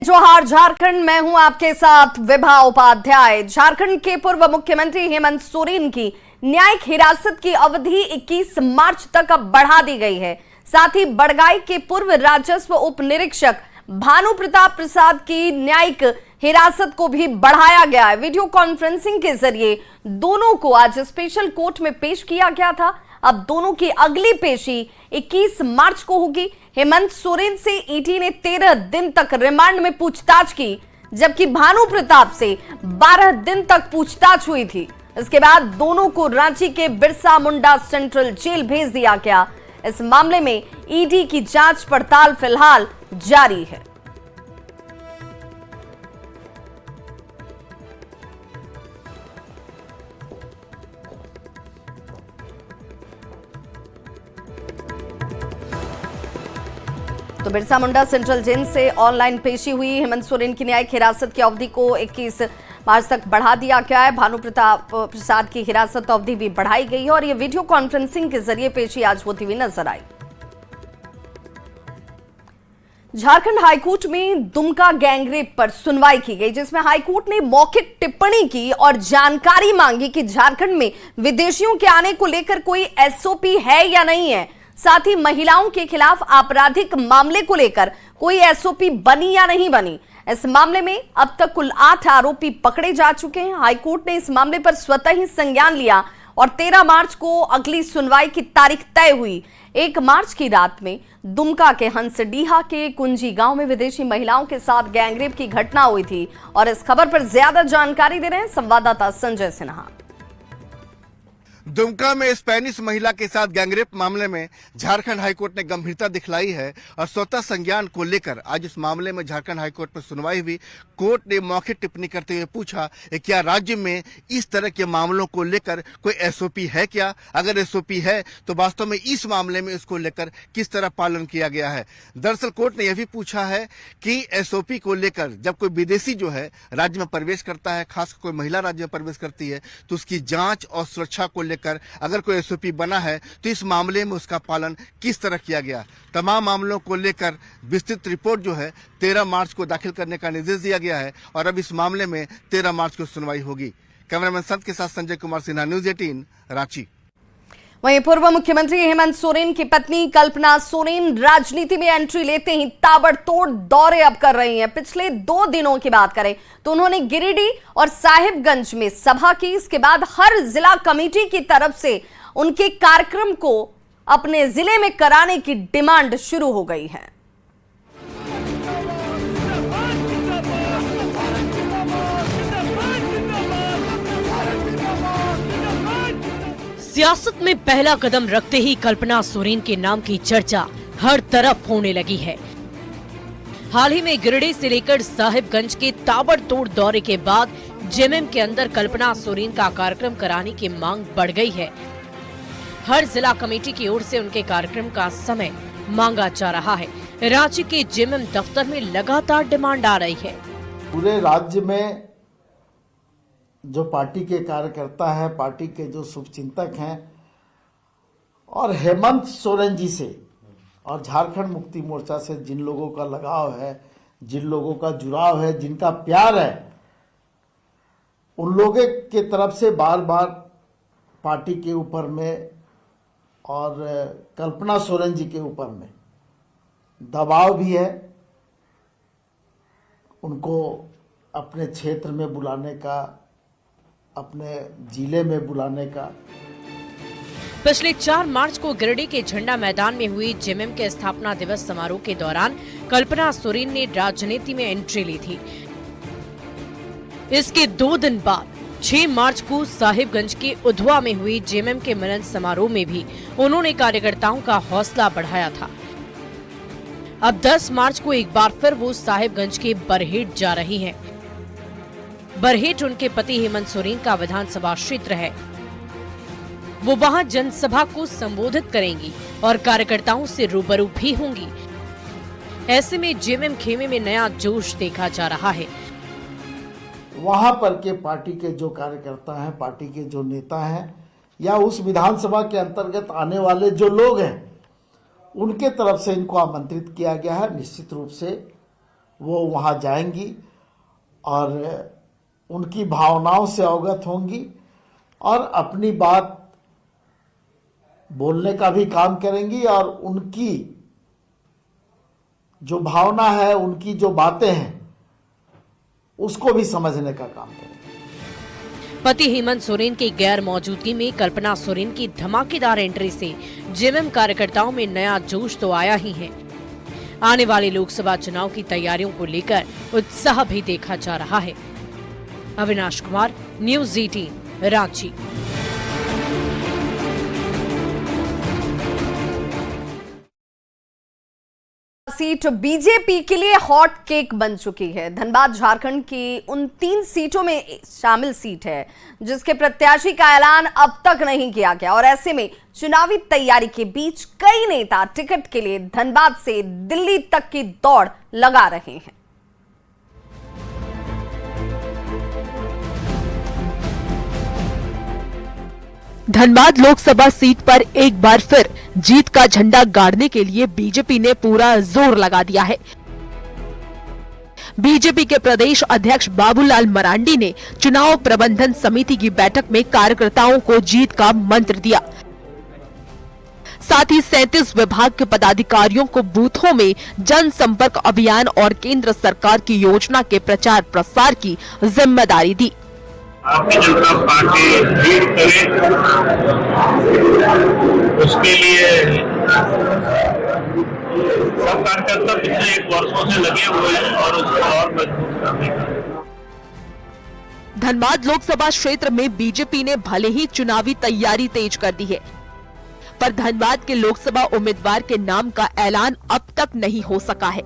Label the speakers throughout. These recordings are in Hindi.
Speaker 1: जोहार झारखंड में हूं आपके साथ विभा उपाध्याय। झारखंड के पूर्व मुख्यमंत्री हेमंत सोरेन की न्यायिक हिरासत की अवधि 21 मार्च तक अब बढ़ा दी गई है। साथ ही बड़गाई के पूर्व राजस्व उप निरीक्षक भानु प्रताप प्रसाद की न्यायिक हिरासत को भी बढ़ाया गया है। वीडियो कॉन्फ्रेंसिंग के जरिए दोनों को आज स्पेशल कोर्ट में पेश किया गया था। अब दोनों की अगली पेशी 21 मार्च को होगी। हेमंत सोरेन से ईडी ने 13 दिन तक रिमांड में पूछताछ की, जबकि भानु प्रताप से 12 दिन तक पूछताछ हुई थी। इसके बाद दोनों को रांची के बिरसा मुंडा सेंट्रल जेल भेज दिया गया। इस मामले में ईडी की जांच पड़ताल फिलहाल जारी है। तो बिरसा मुंडा सेंट्रल जेल से ऑनलाइन पेशी हुई। हेमंत सोरेन की न्यायिक हिरासत की अवधि को 21 मार्च तक बढ़ा दिया गया है। भानु प्रताप प्रसाद की हिरासत अवधि भी बढ़ाई गई है और ये वीडियो कॉन्फ्रेंसिंग के जरिए पेशी आज होती हुई नजर आई। झारखंड हाईकोर्ट में दुमका गैंगरेप पर सुनवाई की गई, जिसमें हाईकोर्ट ने मौखिक टिप्पणी की और जानकारी मांगी कि झारखंड में विदेशियों के आने को लेकर कोई एसओपी है या नहीं है। साथ ही महिलाओं के खिलाफ आपराधिक मामले को लेकर कोई एसओपी बनी या नहीं बनी। इस मामले में अब तक कुल 8 आरोपी पकड़े जा चुके हैं। हाईकोर्ट ने इस मामले पर स्वतः ही संज्ञान लिया और 13 मार्च को अगली सुनवाई की तारीख तय हुई। 1 मार्च की रात में दुमका के हंसडीहा के कुंजी गांव में विदेशी महिलाओं के साथ गैंगरेप की घटना हुई थी और इस खबर पर ज्यादा जानकारी दे रहे हैं संवाददाता संजय सिन्हा।
Speaker 2: दुमका में स्पेनिश महिला के साथ गैंगरेप मामले में झारखंड हाईकोर्ट ने गंभीरता दिखलाई है और स्वतः संज्ञान को लेकर आज इस मामले में झारखंड हाईकोर्ट में सुनवाई हुई। कोर्ट ने मौखिक टिप्पणी करते हुए पूछा क्या राज्य में इस तरह के मामलों को लेकर कोई एसओपी है क्या, अगर एसओपी है तो वास्तव में इस मामले में इसको लेकर किस तरह पालन किया गया है। दरअसल कोर्ट ने यह भी पूछा है कि एसओपी को लेकर जब कोई विदेशी जो है राज्य में प्रवेश करता है, खासकर कोई महिला राज्य में प्रवेश करती है, तो उसकी जांच और सुरक्षा को लेकर अगर कोई एसओपी बना है तो इस मामले में उसका पालन किस तरह किया गया। तमाम मामलों को लेकर विस्तृत रिपोर्ट जो है 13 मार्च को दाखिल करने का निर्देश दिया गया है और अब इस मामले में 13 मार्च को सुनवाई होगी। कैमरामैन संत के साथ संजय कुमार सिन्हा, न्यूज़ 18 रांची।
Speaker 1: वहीं पूर्व मुख्यमंत्री हेमंत सोरेन की पत्नी कल्पना सोरेन राजनीति में एंट्री लेते ही ताबड़तोड़ दौरे अब कर रही हैं। पिछले 2 दिनों की बात करें तो उन्होंने गिरिडीह और साहिबगंज में सभा की। इसके बाद हर जिला कमेटी की तरफ से उनके कार्यक्रम को अपने जिले में कराने की डिमांड शुरू हो गई है।
Speaker 3: सियासत में पहला कदम रखते ही कल्पना सोरेन के नाम की चर्चा हर तरफ होने लगी है। हाल ही में गिरिडीह से लेकर साहिबगंज के ताबड़तोड़ दौरे के बाद जेएमएम के अंदर कल्पना सोरेन का कार्यक्रम कराने की मांग बढ़ गई है। हर जिला कमेटी की ओर से उनके कार्यक्रम का समय मांगा जा रहा है। रांची के जेएमएम दफ्तर में लगातार डिमांड आ रही है।
Speaker 4: पूरे राज्य में जो पार्टी के कार्यकर्ता है, पार्टी के जो शुभचिंतक हैं और हेमंत सोरेन जी से और झारखंड मुक्ति मोर्चा से जिन लोगों का लगाव है, जिन लोगों का जुड़ाव है, जिनका प्यार है, उन लोगों के तरफ से बार बार पार्टी के ऊपर में और कल्पना सोरेन जी के ऊपर में दबाव भी है। उनको अपने क्षेत्र में बुलाने का, अपने जिले में बुलाने का।
Speaker 3: पिछले 4 मार्च को गिरिडीह के झंडा मैदान में हुई जेएमएम के स्थापना दिवस समारोह के दौरान कल्पना सोरेन ने राजनीति में एंट्री ली थी। इसके 2 दिन बाद 6 मार्च को साहिबगंज के उधवा में हुई जेएमएम के मिलन समारोह में भी उन्होंने कार्यकर्ताओं का हौसला बढ़ाया था। अब 10 मार्च को एक बार फिर वो साहिबगंज के बरहेट जा रही हैं। बरहेट उनके पति हेमंत सोरेन का विधानसभा क्षेत्र है। वो वहां जनसभा को संबोधित करेंगी और कार्यकर्ताओं से रूबरू भी होंगी। ऐसे में जेएमएम खेमे में नया जोश देखा जा रहा है।
Speaker 4: वहां पर के पार्टी के जो कार्यकर्ता हैं, पार्टी के जो नेता हैं या उस विधानसभा के अंतर्गत आने वाले जो लोग हैं, उनके तरफ से इनको आमंत्रित किया गया है। निश्चित रूप से वो वहाँ जाएंगी और उनकी भावनाओं से अवगत होंगी और अपनी बात बोलने का भी काम करेंगी और उनकी जो भावना है, उनकी जो बातें हैं, उसको भी समझने का काम करेंगे।
Speaker 3: पति हेमंत सोरेन की गैर मौजूदगी में कल्पना सोरेन की धमाकेदार एंट्री से जेएमएम कार्यकर्ताओं में नया जोश तो आया ही है। आने वाले लोकसभा चुनाव की तैयारियों को लेकर उत्साह भी देखा जा रहा है। Avinash Kumar, news 18, Ranchi.
Speaker 1: Seat BJP के लिए हॉट केक बन चुकी है। धनबाद झारखंड की उन 3 सीटों में शामिल सीट है जिसके प्रत्याशी का ऐलान अब तक नहीं किया गया और ऐसे में चुनावी तैयारी के बीच कई नेता टिकट के लिए धनबाद से दिल्ली तक की दौड़ लगा रहे हैं।
Speaker 3: धनबाद लोकसभा सीट पर एक बार फिर जीत का झंडा गाड़ने के लिए बीजेपी ने पूरा जोर लगा दिया है। बीजेपी के प्रदेश अध्यक्ष बाबूलाल मरांडी ने चुनाव प्रबंधन समिति की बैठक में कार्यकर्ताओं को जीत का मंत्र दिया। साथ ही 37 विभाग के पदाधिकारियों को बूथों में जनसंपर्क अभियान और केंद्र सरकार की योजना के प्रचार प्रसार की जिम्मेदारी दी।
Speaker 5: भारतीय जनता पार्टी जीत करे, उसके लिए सब कार्यकर्ता पिछले 1 वर्षों से लगे हुए हैं और उसको और मजबूत करने का।
Speaker 3: धनबाद लोकसभा क्षेत्र में बीजेपी ने भले ही चुनावी तैयारी तेज कर दी है, पर धनबाद के लोकसभा उम्मीदवार के नाम का ऐलान अब तक नहीं हो सका है।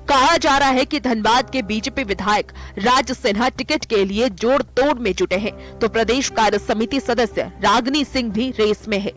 Speaker 3: कहा जा रहा है कि धनबाद के बीजेपी विधायक राज सिन्हा टिकट के लिए जोड़ तोड़ में जुटे हैं, तो प्रदेश कार्य समिति सदस्य रागनी सिंह भी रेस में है।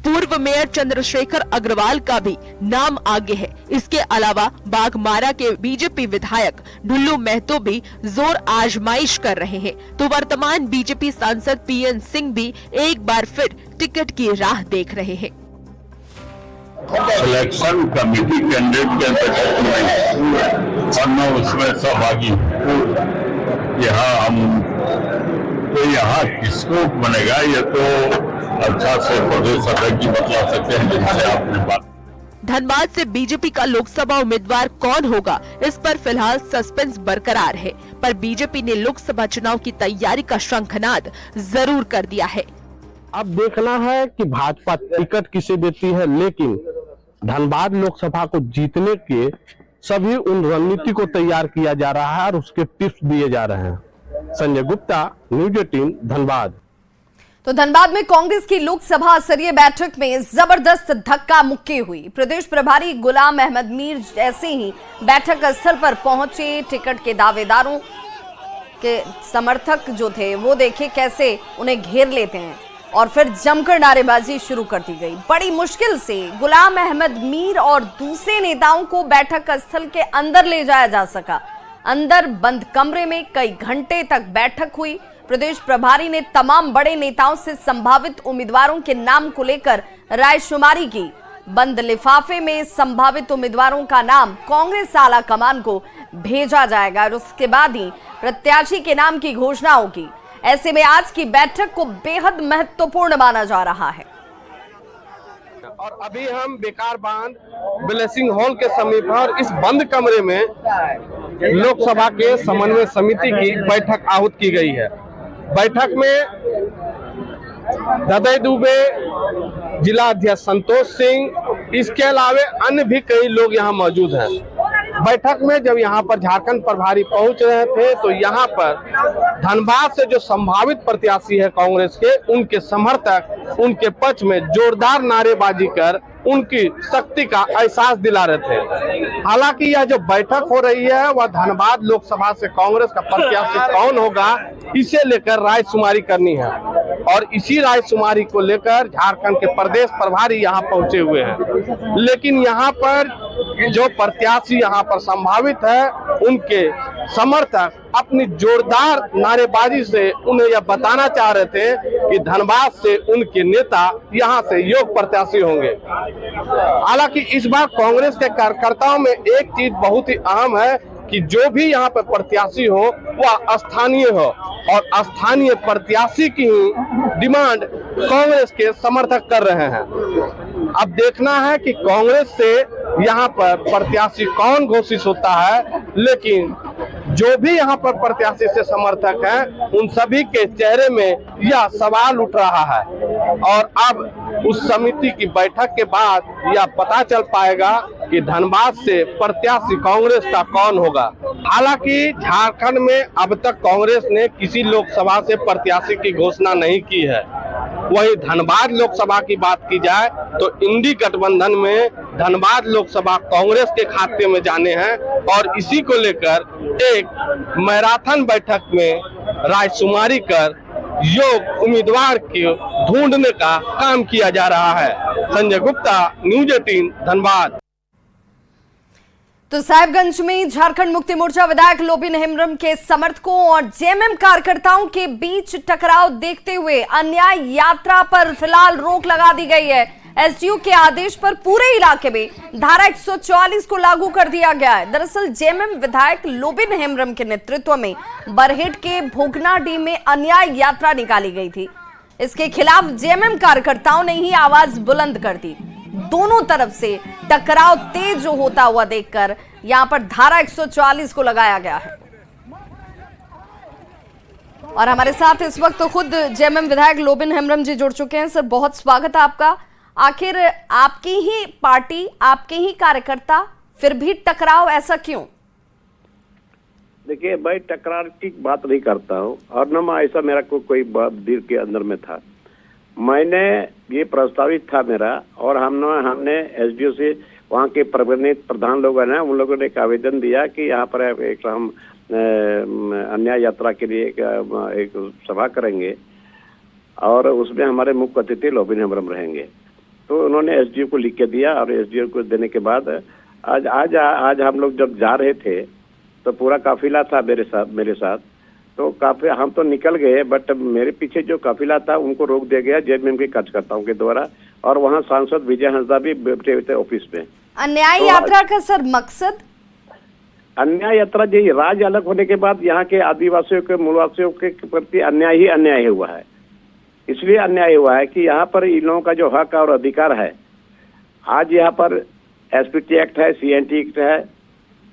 Speaker 3: पूर्व मेयर चंद्रशेखर अग्रवाल का भी नाम आगे है। इसके अलावा बाघमारा के बीजेपी विधायक ढुल्लू महतो भी जोर आजमाइश कर रहे हैं, तो वर्तमान बीजेपी सांसद पीएन सिंह भी एक बार फिर टिकट की राह देख रहे हैं।
Speaker 5: सिलेक्शन कमेटी कैंडिडेट के अंतर्गत और मैं उसमें सहभागी यहाँ किसको बनेगा ये तो अच्छा से प्रदेश अध्यक्ष जी बतला सकते हैं जिनसे आपने बात।
Speaker 3: धनबाद से बीजेपी का लोकसभा उम्मीदवार कौन होगा, इस पर फिलहाल सस्पेंस बरकरार है, पर बीजेपी ने लोकसभा चुनाव की तैयारी का शंखनाद जरूर कर दिया है।
Speaker 6: अब देखना है कि भाजपा टिकट किसे देती है, लेकिन धनबाद लोकसभा को जीतने के सभी उन रणनीति को तैयार किया जा रहा है और उसके टिप्स दिए जा रहे हैं। संजय गुप्ता, न्यूज़ 18, धनबाद।
Speaker 1: तो धनबाद में कांग्रेस की लोकसभा स्तरीय बैठक में जबरदस्त धक्का मुक्की हुई। प्रदेश प्रभारी गुलाम अहमद मीर जैसे ही बैठक स्थल पर पहुंचे, टिकट के दावेदारों के समर्थक जो थे वो देखे कैसे उन्हें घेर लेते हैं और फिर जमकर नारेबाजी शुरू कर दी गई। बड़ी मुश्किल से गुलाम अहमद मीर और दूसरे नेताओं को बैठक स्थल के अंदर ले जाया जा सका। अंदर बंद कमरे में कई घंटे तक बैठक हुई। प्रदेश प्रभारी ने तमाम बड़े नेताओं से संभावित उम्मीदवारों के नाम को लेकर रायशुमारी की। बंद लिफाफे में संभावित उम्मीदवारों का नाम कांग्रेस आला कमान को भेजा जाएगा और उसके बाद ही प्रत्याशी के नाम की घोषणा होगी। ऐसे में आज की बैठक को बेहद महत्वपूर्ण माना जा रहा है।
Speaker 7: और अभी हम बेकार बांध ब्लेसिंग हॉल के समीप और इस बंद कमरे में लोकसभा के समन्वय समिति की बैठक आहूत की गई है। बैठक में ददई दुबे, जिला अध्यक्ष संतोष सिंह, इसके अलावा अन्य भी कई लोग यहाँ मौजूद हैं। बैठक में जब यहाँ पर झारखंड प्रभारी पहुंच रहे थे तो यहाँ पर धनबाद से जो संभावित प्रत्याशी है कांग्रेस के, उनके समर्थक उनके पक्ष में जोरदार नारेबाजी कर उनकी शक्ति का एहसास दिला रहे थे। हालांकि यह जो बैठक हो रही है वह धनबाद लोकसभा से कांग्रेस का प्रत्याशी कौन होगा इसे लेकर रायशुमारी करनी है और इसी रायशुमारी को लेकर झारखंड के प्रदेश प्रभारी यहाँ पहुंचे हुए हैं। लेकिन यहाँ पर जो प्रत्याशी यहाँ पर संभावित है उनके समर्थक अपनी जोरदार नारेबाजी से उन्हें यह बताना चाह रहे थे कि धनबाद से उनके नेता यहां से योग्य प्रत्याशी होंगे। हालांकि इस बार कांग्रेस के कार्यकर्ताओं में एक चीज बहुत ही अहम है कि जो भी यहाँ पर प्रत्याशी हो वह स्थानीय हो, और स्थानीय प्रत्याशी की ही डिमांड कांग्रेस के समर्थक कर रहे हैं। अब देखना है कि कांग्रेस से यहाँ पर प्रत्याशी कौन घोषित होता है, लेकिन जो भी यहाँ पर प्रत्याशी से समर्थक हैं उन सभी के चेहरे में यह सवाल उठ रहा है, और अब उस समिति की बैठक के बाद यह पता चल पाएगा कि धनबाद से प्रत्याशी कांग्रेस का कौन होगा। हालांकि झारखंड में अब तक कांग्रेस ने किसी लोकसभा से प्रत्याशी की घोषणा नहीं की है। वहीं धनबाद लोकसभा की बात की जाए तो इंडी गठबंधन में धनबाद लोकसभा कांग्रेस के खाते में जाने हैं, और इसी को लेकर एक मैराथन बैठक में रायशुमारी कर योग्य उम्मीदवार को ढूंढने का काम किया जा रहा है। संजय गुप्ता, न्यूज 18 धनबाद।
Speaker 1: तो साहिबगंज में झारखंड मुक्ति मोर्चा विधायक लोबिन हेम्ब्रम के समर्थकों और जेएमएम कार्यकर्ताओं के बीच टकराव देखते हुए अन्याय यात्रा पर फिलहाल रोक लगा दी गई है। एसडीओ के आदेश पर पूरे इलाके में धारा 144 को लागू कर दिया गया है। दरअसल जेएमएम विधायक लोबिन हेम्ब्रम के नेतृत्व में बरहेट के भोगनाडीह में अन्याय यात्रा निकाली गई थी। इसके खिलाफ जेएमएम कार्यकर्ताओं ने ही आवाज बुलंद कर दी। दोनों तरफ से टकराव तेज होता हुआ देखकर यहां पर धारा 144 को लगाया गया है। और हमारे साथ इस वक्त तो खुद जेएमएम विधायक लोबिन हेम्ब्रम जी जुड़ चुके हैं। सर, बहुत स्वागत है आपका। आखिर आपकी ही पार्टी, आपके ही कार्यकर्ता, फिर भी टकराव ऐसा क्यों?
Speaker 8: देखिए, मैं टकराव की बात नहीं करता हूँ, और न मैं ऐसा मेरा कोई बात दिल के अंदर में था। मैंने ये प्रस्तावित था मेरा, और हमने एसडीओ से, वहाँ के प्रधान लोग हैं, उन लोगों ने एक आवेदन दिया कि यहाँ पर एक हम अन्याय यात्रा के लिए एक सभा करेंगे, और उसमें हमारे मुख्य अतिथि लोबिन हेम्ब्रम रहेंगे। तो उन्होंने एसडीओ को लिख के दिया, और एसडीओ को देने के बाद आज हम लोग जब जा रहे थे तो पूरा काफिला था मेरे साथ। तो काफी हम तो निकल गए, बट मेरे पीछे जो काफिला था उनको रोक दिया गया जेएमएम के कार्यकर्ताओं के द्वारा, और वहाँ सांसद विजय हंसदा भी बैठे हुए थे ऑफिस में।
Speaker 1: अन्याय यात्रा का सर मकसद?
Speaker 8: अन्याय यात्रा यही, राज्य अलग होने के बाद यहाँ के आदिवासियों के, मूलवासियों के प्रति अन्याय ही अन्याय हुआ है। इसलिए अन्याय हुआ है कि यहाँ पर इन लोगों का जो हक और अधिकार है, आज यहाँ पर एसपीटी एक्ट है, सीएनटी एक्ट है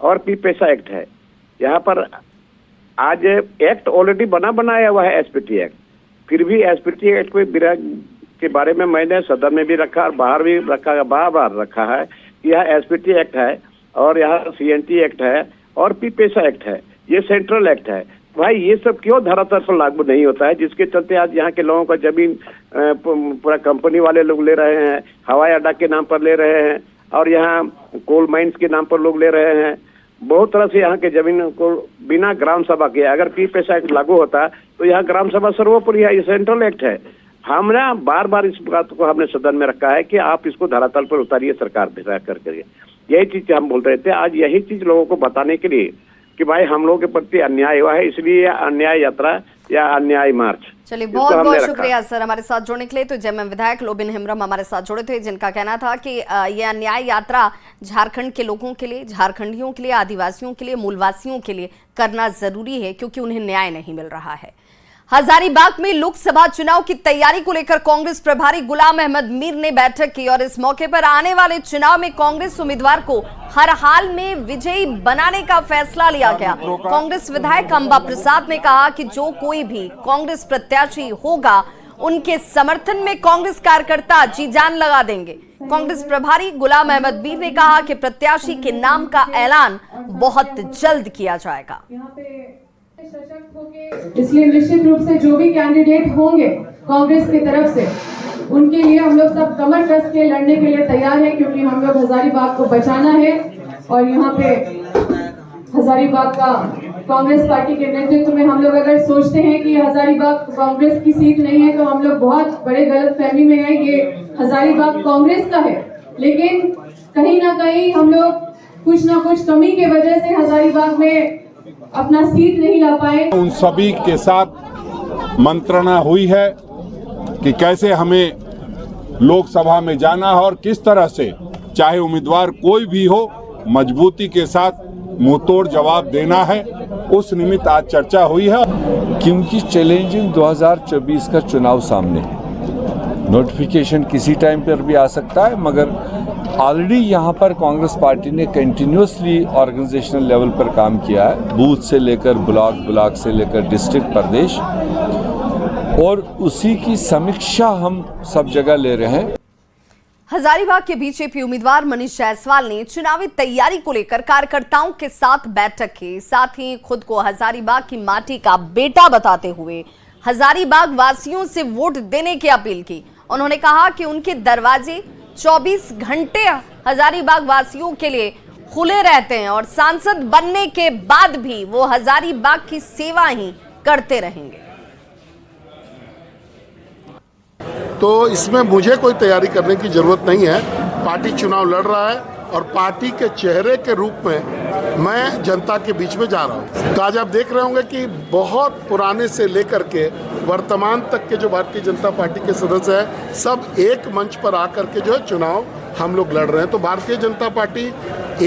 Speaker 8: और पीपेसा एक्ट है। यहाँ पर आज एक्ट ऑलरेडी बनाया हुआ है एसपीटी एक्ट, फिर भी एसपीटी एक्ट के बारे में मैंने सदन में भी रखा और बाहर भी रखा, बार रखा है कि यह एसपीटी एक्ट है और यहाँ सीएनटी एक्ट है और पीपेसा एक्ट है, ये सेंट्रल एक्ट है। भाई ये सब क्यों धरातल पर लागू नहीं होता है, जिसके चलते आज यहाँ के लोगों का जमीन पूरा कंपनी वाले लोग ले रहे हैं, हवाई अड्डा के नाम पर ले रहे हैं, और यहाँ कोल माइंस के नाम पर लोग ले रहे हैं। बहुत तरह से यहाँ के जमीन को बिना ग्राम सभा के, अगर पीपेसा एक्ट लागू होता तो यहाँ ग्राम सभा सर्वोपरि है, ये सेंट्रल एक्ट है। हमने बार इस बात को हमने सदन में रखा है कि आप इसको धरातल पर उतारिए सरकार विचार करके। यही चीज हम बोल रहे थे, आज यही चीज लोगों को बताने के लिए कि भाई हम लोगों के प्रति अन्याय हुआ है, इसलिए अन्याय यात्रा या अन्याय मार्च।
Speaker 1: चलिए, बहुत बहुत शुक्रिया सर हमारे साथ जुड़ने के लिए। तो जेएमएम विधायक लोबिन हेम्ब्रम हमारे साथ जुड़े थे, जिनका कहना था कि ये अन्याय यात्रा झारखंड के लोगों के लिए, झारखंडियों के लिए, आदिवासियों के लिए, मूलवासियों के लिए करना जरूरी है, क्योंकि उन्हें न्याय नहीं मिल रहा है। हजारीबाग में लोकसभा चुनाव की तैयारी को लेकर कांग्रेस प्रभारी गुलाम अहमद मीर ने बैठक की, और इस मौके पर आने वाले चुनाव में कांग्रेस उम्मीदवार को हर हाल में विजयी बनाने का फैसला लिया गया। कांग्रेस विधायक अंबा प्रसाद ने कहा कि जो कोई भी कांग्रेस प्रत्याशी होगा उनके समर्थन में कांग्रेस कार्यकर्ता जी जान लगा देंगे। कांग्रेस प्रभारी गुलाम अहमद मीर ने कहा कि प्रत्याशी के नाम का ऐलान बहुत जल्द किया जाएगा।
Speaker 9: इसलिए निश्चित रूप से जो भी कैंडिडेट होंगे कांग्रेस की तरफ से, उनके लिए हम लोग सब कमर कस के लड़ने के लिए तैयार हैं, क्योंकि हम लोग हजारीबाग को बचाना है। और यहाँ पे हजारीबाग का कांग्रेस पार्टी के नेतृत्व में हम लोग अगर सोचते हैं कि हजारीबाग कांग्रेस की सीट नहीं है, तो हम लोग बहुत बड़े गलतफहमी में है। ये हजारीबाग कांग्रेस का है, लेकिन कहीं ना कहीं हम लोग कुछ ना कुछ कमी के वजह से हजारीबाग में अपना सीट नहीं ला पाए।
Speaker 10: उन सभी के साथ मंत्रणा हुई है कि कैसे हमें लोकसभा में जाना है और किस तरह से चाहे उम्मीदवार कोई भी हो मजबूती के साथ मुंहतोड़ जवाब देना है। उस निमित्त आज चर्चा हुई है,
Speaker 11: क्योंकि चैलेंजिंग 2024 का चुनाव सामने है। नोटिफिकेशन किसी टाइम पर भी आ सकता है, मगर ऑलरेडी यहाँ पर कांग्रेस पार्टी ने कंटिन्यूसली ऑर्गेनाइजेशनल लेवल पर काम किया है, बूथ से लेकर ब्लॉक, ब्लॉक से लेकर डिस्ट्रिक्ट, प्रदेश, और उसी की समीक्षा हम सब जगह ले रहे हैं।
Speaker 1: हजारीबाग के बीजेपी उम्मीदवार मनीष जायसवाल ने चुनावी तैयारी को लेकर कार्यकर्ताओं के साथ बैठक की, साथ ही खुद को हजारीबाग की माटी का बेटा बताते हुए हजारीबाग वासियों से वोट देने की अपील की। उन्होंने कहा कि उनके दरवाजे 24 घंटे हजारीबाग वासियों के लिए खुले रहते हैं और सांसद बनने के बाद भी वो हजारीबाग की सेवा ही करते रहेंगे।
Speaker 12: तो इसमें मुझे कोई तैयारी करने की जरूरत नहीं है। पार्टी चुनाव लड़ रहा है और पार्टी के चेहरे के रूप में मैं जनता के बीच में जा रहा हूँ। तो आज आप देख रहे होंगे कि बहुत पुराने से लेकर के वर्तमान तक के जो भारतीय जनता पार्टी के सदस्य हैं, सब एक मंच पर आकर के जो है चुनाव हम लोग लड़ रहे हैं। तो भारतीय जनता पार्टी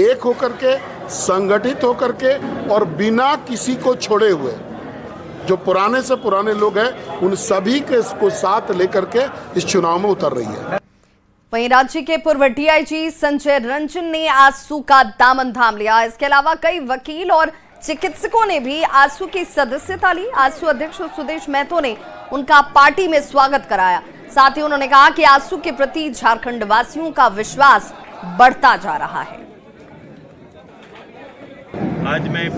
Speaker 12: एक होकर के, संगठित होकर के और बिना किसी को छोड़े हुए, जो पुराने से पुराने लोग हैं उन सभी के को साथ लेकर के इस चुनाव में उतर रही है।
Speaker 1: वहीं राज्य के पूर्व डीआईजी संजय रंजन ने आजसू का दामन थाम लिया। इसके अलावा कई वकील और चिकित्सकों ने भी आजसू की सदस्यता ली। आजसू अध्यक्ष सुदेश महतो ने उनका पार्टी में स्वागत कराया। साथ ही उन्होंने कहा कि आजसू के प्रति झारखंड वासियों का विश्वास बढ़ता जा रहा है।
Speaker 13: आज मैं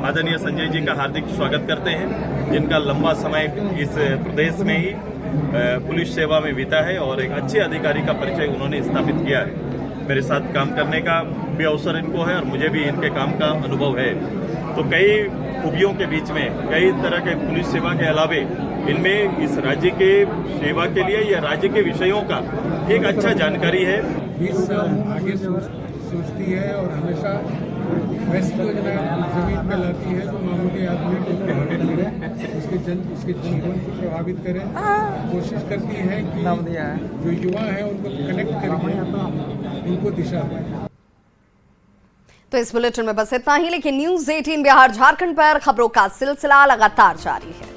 Speaker 13: आदरणीय संजय जी का हार्दिक स्वागत करते हैं, जिनका लंबा समय इस प्रदेश में ही पुलिस सेवा में बीता है और एक अच्छे अधिकारी का परिचय उन्होंने स्थापित किया है। मेरे साथ काम करने का भी अवसर इनको है और मुझे भी इनके काम का अनुभव है। तो कई खूबियों के बीच में, कई तरह के पुलिस सेवा के अलावे इनमें इस राज्य के सेवा के लिए या राज्य के विषयों का एक अच्छा जानकारी है।
Speaker 14: 20 साल आगे सोचती है और हमेशा वैसी योजना जमीन पे लाती है जो मामूली आदमी को प्रभावित करे, उसके जीवन को प्रभावित करे। कोशिश करती है कि जो युवा है उनको कनेक्ट करके उनको दिशा दें।
Speaker 1: तो इस बुलेटिन में बस इतना ही, लेकिन न्यूज़ 18 बिहार झारखंड पर खबरों का सिलसिला लगातार जारी है।